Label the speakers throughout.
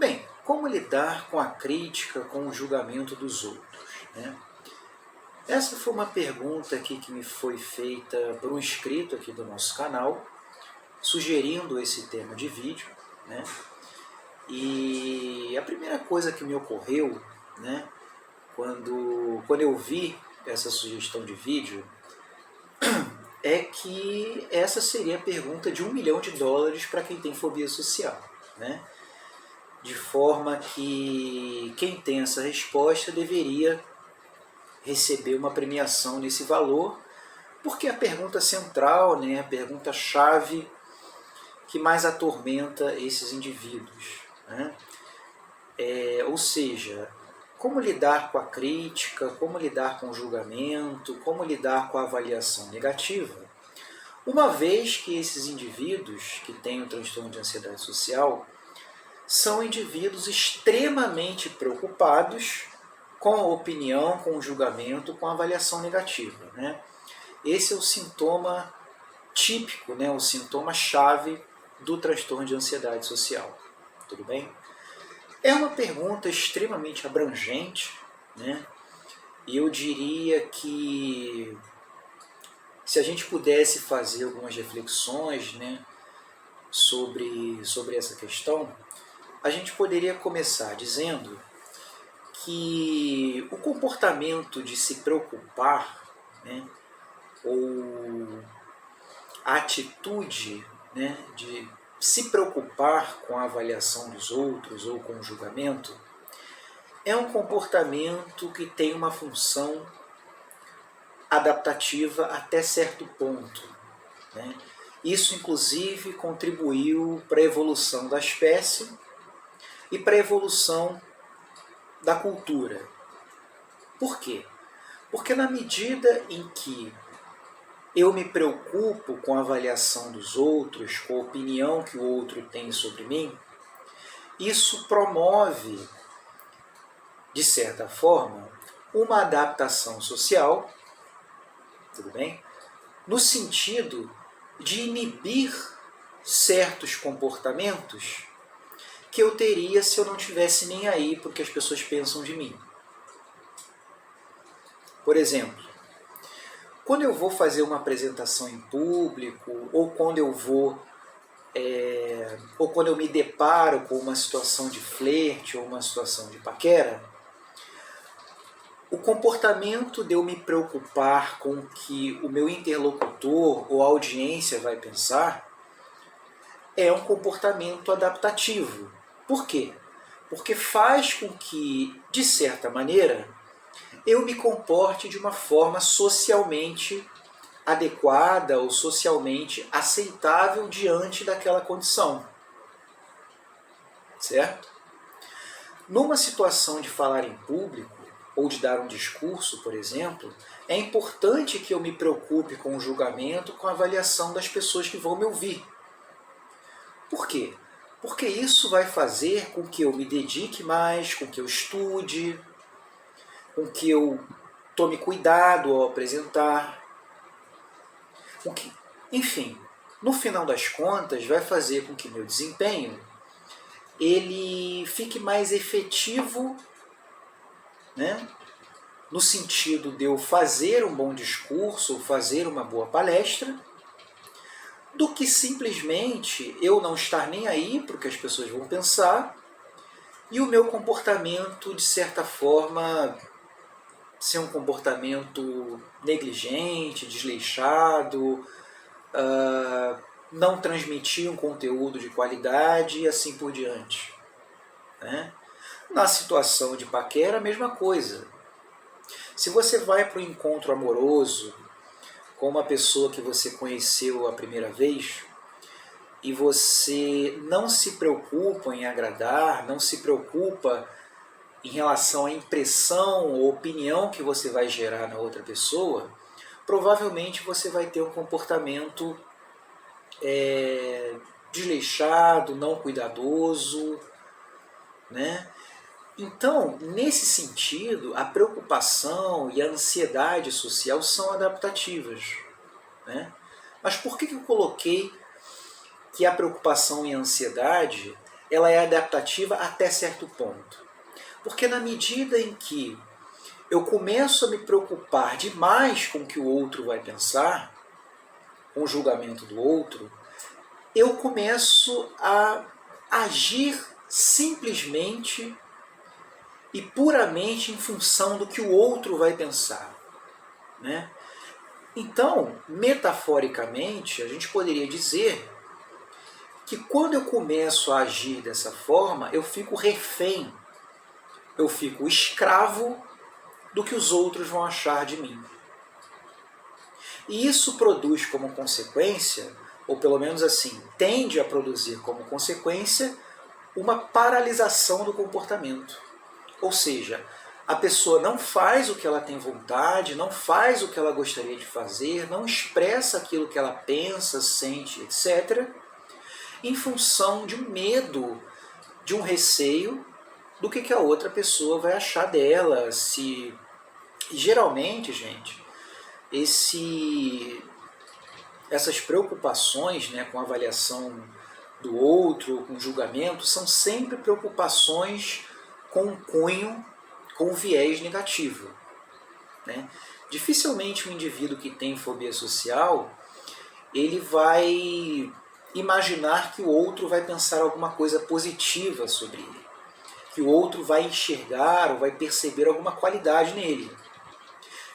Speaker 1: Bem, como lidar com a crítica, com o julgamento dos outros, né? Essa foi uma pergunta aqui que me foi feita por um inscrito aqui do nosso canal, sugerindo esse tema de vídeo, né? E a primeira coisa que me ocorreu, né, quando eu vi essa sugestão de vídeo, é que essa seria a pergunta de $1 milhão para quem tem fobia social, né? De forma que quem tem essa resposta deveria receber uma premiação nesse valor, porque é a pergunta central, né, a pergunta-chave que mais atormenta esses indivíduos, né? Ou seja, como lidar com a crítica, como lidar com o julgamento, como lidar com a avaliação negativa, uma vez que esses indivíduos que têm o transtorno de ansiedade social são indivíduos extremamente preocupados com a opinião, com o julgamento, com a avaliação negativa, né? Esse é o sintoma típico, né? O sintoma-chave do transtorno de ansiedade social. Tudo bem? É uma pergunta extremamente abrangente, né? E eu diria que se a gente pudesse fazer algumas reflexões, né, sobre essa questão, a gente poderia começar dizendo que o comportamento de se preocupar, né, ou a atitude, né, de se preocupar com a avaliação dos outros ou com o julgamento, é um comportamento que tem uma função adaptativa até certo ponto, né? Isso, inclusive, contribuiu para a evolução da espécie e para a evolução da cultura. Por quê? Porque na medida em que eu me preocupo com a avaliação dos outros, com a opinião que o outro tem sobre mim, isso promove, de certa forma, uma adaptação social, tudo bem? No sentido de inibir certos comportamentos que eu teria se eu não tivesse nem aí para o que as pessoas pensam de mim. Por exemplo, quando eu vou fazer uma apresentação em público, ou quando eu me deparo com uma situação de flerte ou uma situação de paquera, o comportamento de eu me preocupar com o que o meu interlocutor ou a audiência vai pensar é um comportamento adaptativo. Por quê? Porque faz com que, de certa maneira, eu me comporte de uma forma socialmente adequada ou socialmente aceitável diante daquela condição. Certo? Numa situação de falar em público, ou de dar um discurso, por exemplo, é importante que eu me preocupe com o julgamento, com a avaliação das pessoas que vão me ouvir. Por quê? Porque isso vai fazer com que eu me dedique mais, com que eu estude, com que eu tome cuidado ao apresentar. Enfim, no final das contas, vai fazer com que meu desempenho ele fique mais efetivo, né? No sentido de eu fazer um bom discurso, ou fazer uma boa palestra, do que simplesmente eu não estar nem aí para o que as pessoas vão pensar e o meu comportamento, de certa forma, ser um comportamento negligente, desleixado, não transmitir um conteúdo de qualidade e assim por diante, né? Na situação de paquera, a mesma coisa. Se você vai para um encontro amoroso com uma pessoa que você conheceu a primeira vez e você não se preocupa em agradar, não se preocupa em relação à impressão ou opinião que você vai gerar na outra pessoa, provavelmente você vai ter um comportamento desleixado, não cuidadoso, né? Então, nesse sentido, a preocupação e a ansiedade social são adaptativas, né? Mas por que eu coloquei que a preocupação e a ansiedade ela é adaptativa até certo ponto. Porque na medida em que eu começo a me preocupar demais com o que o outro vai pensar, com o julgamento do outro, eu começo a agir simplesmente e puramente em função do que o outro vai pensar, né? Então, metaforicamente, a gente poderia dizer que quando eu começo a agir dessa forma, eu fico refém, eu fico escravo do que os outros vão achar de mim. E isso produz como consequência, ou pelo menos assim, tende a produzir como consequência, uma paralisação do comportamento. Ou seja, a pessoa não faz o que ela tem vontade, não faz o que ela gostaria de fazer, não expressa aquilo que ela pensa, sente, etc., em função de um medo, de um receio do que a outra pessoa vai achar dela. Se geralmente, gente, essas preocupações, né, com a avaliação do outro, com o julgamento, são sempre preocupações com um cunho, com um viés negativo, né? Dificilmente um indivíduo que tem fobia social, ele vai imaginar que o outro vai pensar alguma coisa positiva sobre ele, que o outro vai enxergar ou vai perceber alguma qualidade nele.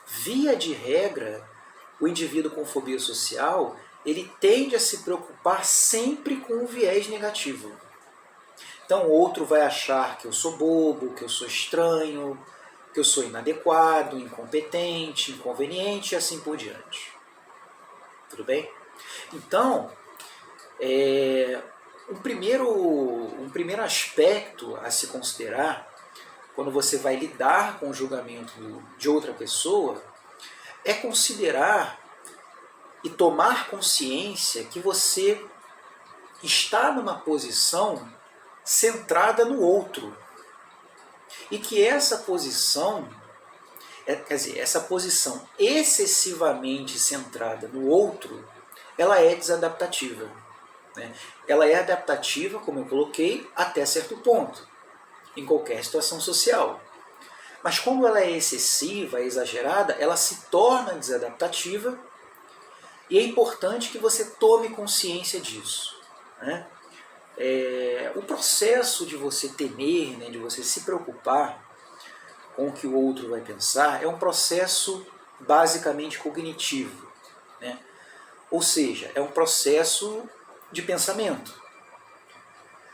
Speaker 1: Via de regra, o indivíduo com fobia social, ele tende a se preocupar sempre com o viés negativo. Então o outro vai achar que eu sou bobo, que eu sou estranho, que eu sou inadequado, incompetente, inconveniente e assim por diante. Tudo bem? Então, um primeiro aspecto a se considerar quando você vai lidar com o julgamento de outra pessoa é considerar e tomar consciência que você está numa posição centrada no outro. E que essa posição, essa posição excessivamente centrada no outro, ela é desadaptativa, né? Ela é adaptativa, como eu coloquei, até certo ponto, em qualquer situação social. Mas quando ela é excessiva, exagerada, ela se torna desadaptativa e é importante que você tome consciência disso, né? O processo de você temer, né, de você se preocupar com o que o outro vai pensar, é um processo basicamente cognitivo, né? Ou seja, é um processo de pensamento.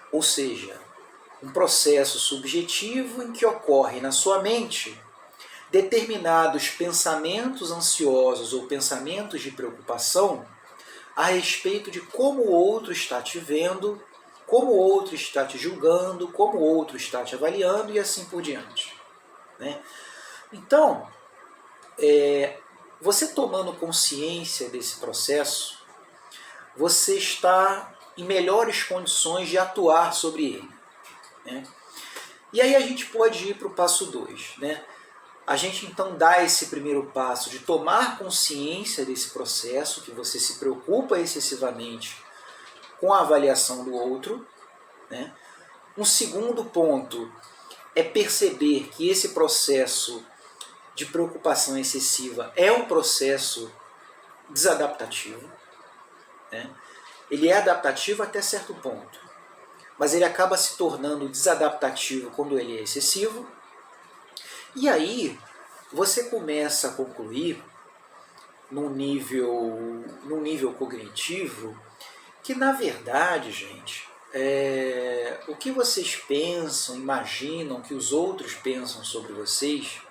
Speaker 1: Ou seja, um processo subjetivo em que ocorre na sua mente determinados pensamentos ansiosos ou pensamentos de preocupação a respeito de como o outro está te vendo, como o outro está te julgando, como o outro está te avaliando e assim por diante, né? Então, você tomando consciência desse processo, você está em melhores condições de atuar sobre ele, né? E aí a gente pode ir para o passo 2, né? A gente então dá esse primeiro passo de tomar consciência desse processo, que você se preocupa excessivamente com a avaliação do outro, né? Um segundo ponto é perceber que esse processo de preocupação excessiva é um processo desadaptativo, né? Ele é adaptativo até certo ponto, mas ele acaba se tornando desadaptativo quando ele é excessivo. E aí você começa a concluir num nível cognitivo que, na verdade, gente, o que vocês pensam, imaginam, que os outros pensam sobre vocês,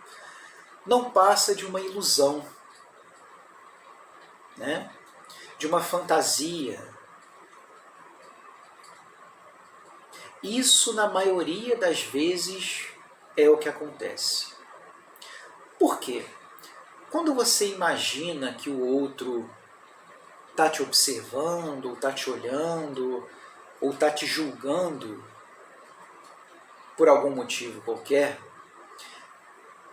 Speaker 1: não passa de uma ilusão, né? De uma fantasia. Isso, na maioria das vezes, é o que acontece. Por quê? Quando você imagina que o outro está te observando, ou está te olhando, ou está te julgando por algum motivo qualquer,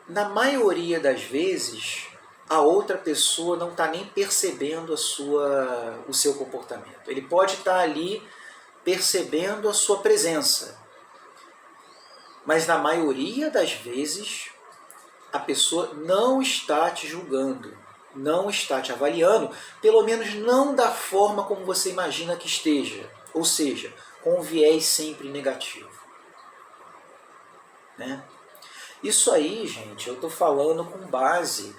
Speaker 1: na maioria das vezes a outra pessoa não está nem percebendo o seu comportamento. Ele pode estar ali percebendo a sua presença. Mas na maioria das vezes, a pessoa não está te julgando, não está te avaliando, pelo menos não da forma como você imagina que esteja, ou seja, com um viés sempre negativo. Né? Isso aí, gente, eu estou falando com base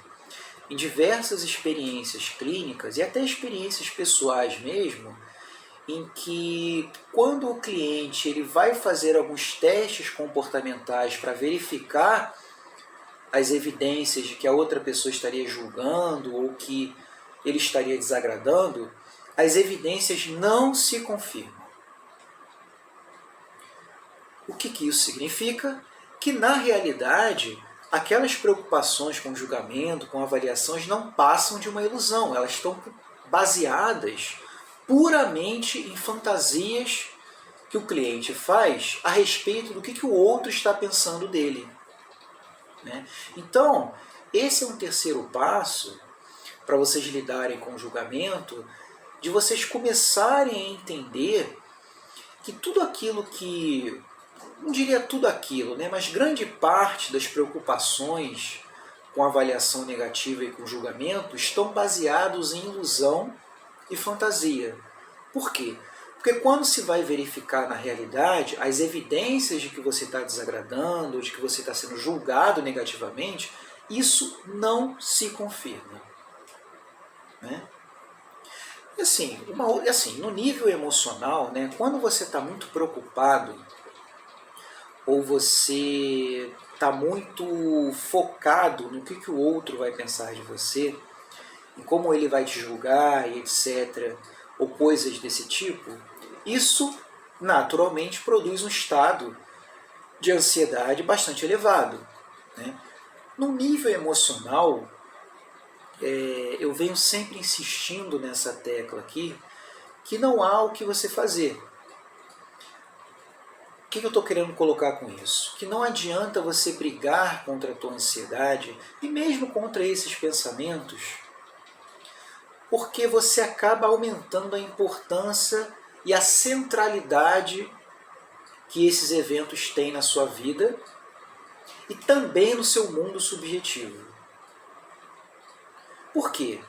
Speaker 1: em diversas experiências clínicas e até experiências pessoais mesmo, em que quando o cliente ele vai fazer alguns testes comportamentais para verificar as evidências de que a outra pessoa estaria julgando ou que ele estaria desagradando, as evidências não se confirmam. O que isso significa? Que na realidade, aquelas preocupações com julgamento, com avaliações, não passam de uma ilusão, elas estão baseadas puramente em fantasias que o cliente faz a respeito do que o outro está pensando dele. Né? Então, esse é um terceiro passo para vocês lidarem com o julgamento, de vocês começarem a entender que tudo aquilo que, não diria tudo aquilo, né, mas grande parte das preocupações com avaliação negativa e com julgamento estão baseados em ilusão e fantasia. Por quê? Porque quando se vai verificar na realidade as evidências de que você está desagradando, de que você está sendo julgado negativamente, isso não se confirma. Né? E assim, no nível emocional, né, quando você está muito preocupado ou você está muito focado no que o outro vai pensar de você, em como ele vai te julgar e etc., ou coisas desse tipo, isso naturalmente produz um estado de ansiedade bastante elevado. Né? No nível emocional, eu venho sempre insistindo nessa tecla aqui, que não há o que você fazer. O que eu estou querendo colocar com isso? Que não adianta você brigar contra a tua ansiedade e mesmo contra esses pensamentos, porque você acaba aumentando a importância e a centralidade que esses eventos têm na sua vida e também no seu mundo subjetivo. Por quê?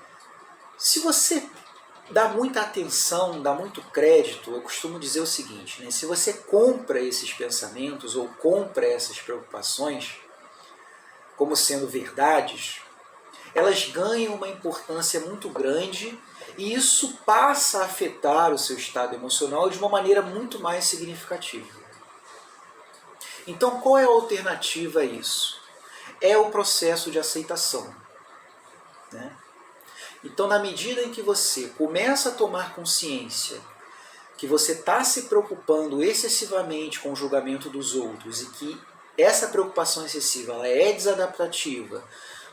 Speaker 1: Se você dá muita atenção, dá muito crédito, eu costumo dizer o seguinte, né? Se você compra esses pensamentos ou compra essas preocupações como sendo verdades, elas ganham uma importância muito grande e isso passa a afetar o seu estado emocional de uma maneira muito mais significativa. Então, qual é a alternativa a isso? É o processo de aceitação. Né? Então, na medida em que você começa a tomar consciência que você está se preocupando excessivamente com o julgamento dos outros e que essa preocupação excessiva ela é desadaptativa,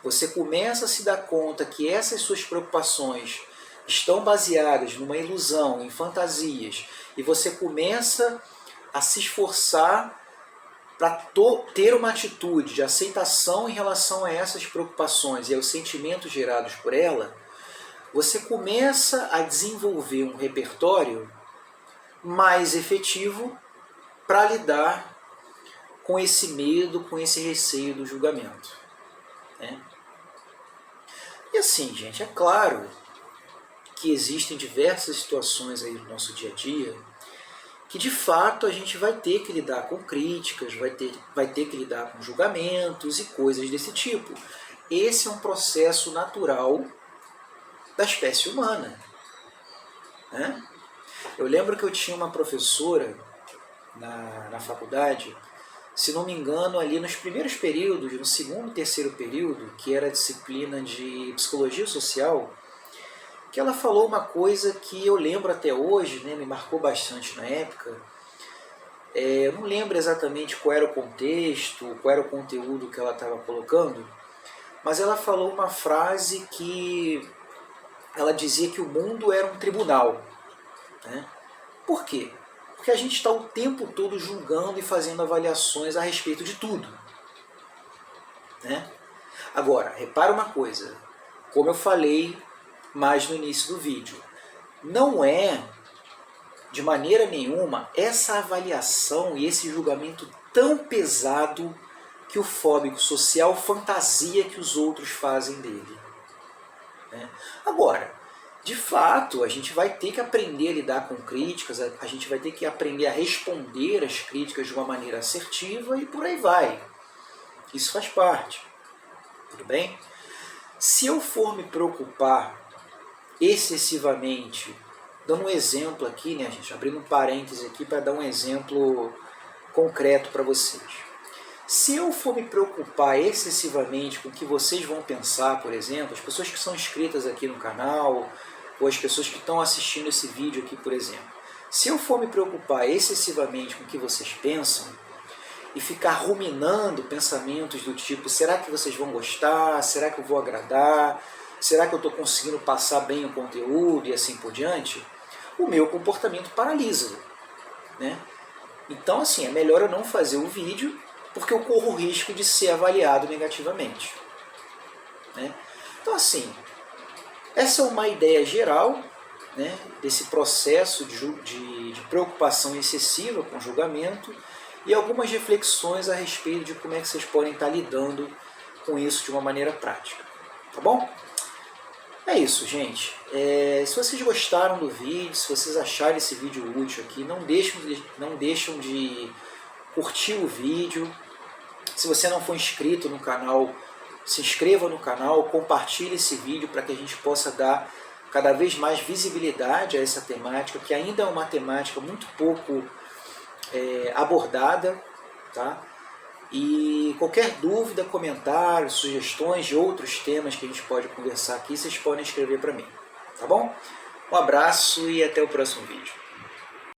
Speaker 1: você começa a se dar conta que essas suas preocupações estão baseadas numa ilusão, em fantasias, e você começa a se esforçar para ter uma atitude de aceitação em relação a essas preocupações e aos sentimentos gerados por ela, você começa a desenvolver um repertório mais efetivo para lidar com esse medo, com esse receio do julgamento. Né? E assim, gente, é claro que existem diversas situações aí no nosso dia a dia que de fato a gente vai ter que lidar com críticas, vai ter que lidar com julgamentos e coisas desse tipo. Esse é um processo natural da espécie humana. Né? Eu lembro que eu tinha uma professora na faculdade, se não me engano, ali nos primeiros períodos, no segundo e terceiro período, que era a disciplina de psicologia social, que ela falou uma coisa que eu lembro até hoje, né, me marcou bastante na época. Eu não lembro exatamente qual era o contexto, qual era o conteúdo que ela estava colocando, mas ela falou uma frase que ela dizia que o mundo era um tribunal. Né? Por quê? Porque a gente está o tempo todo julgando e fazendo avaliações a respeito de tudo. Né? Agora, repara uma coisa, como eu falei mais no início do vídeo, não é de maneira nenhuma, essa avaliação e esse julgamento tão pesado que o fóbico social fantasia que os outros fazem dele. Né? Agora, de fato, a gente vai ter que aprender a lidar com críticas, a gente vai ter que aprender a responder às críticas de uma maneira assertiva e por aí vai. Isso faz parte. Tudo bem? Se eu for me preocupar excessivamente, dando um exemplo aqui, né, gente, abrindo um parêntese aqui para dar um exemplo concreto para vocês. Se eu for me preocupar excessivamente com o que vocês vão pensar, por exemplo, as pessoas que são inscritas aqui no canal, ou as pessoas que estão assistindo esse vídeo aqui, por exemplo, se eu for me preocupar excessivamente com o que vocês pensam, e ficar ruminando pensamentos do tipo, será que vocês vão gostar? Será que eu vou agradar? Será que eu estou conseguindo passar bem o conteúdo e assim por diante? O meu comportamento paralisa. Né? Então, assim, é melhor eu não fazer o vídeo, porque eu corro o risco de ser avaliado negativamente. Né? Então, assim, essa é uma ideia geral, né, desse processo de preocupação excessiva com o julgamento, e algumas reflexões a respeito de como é que vocês podem estar lidando com isso de uma maneira prática. Tá bom? É isso, gente. Se vocês gostaram do vídeo, se vocês acharem esse vídeo útil aqui, não deixam de curtir o vídeo. Se você não for inscrito no canal, se inscreva no canal, compartilhe esse vídeo para que a gente possa dar cada vez mais visibilidade a essa temática, que ainda é uma temática muito pouco abordada, tá? E qualquer dúvida, comentário, sugestões de outros temas que a gente pode conversar aqui, vocês podem escrever para mim, tá bom? Um abraço e até o próximo vídeo.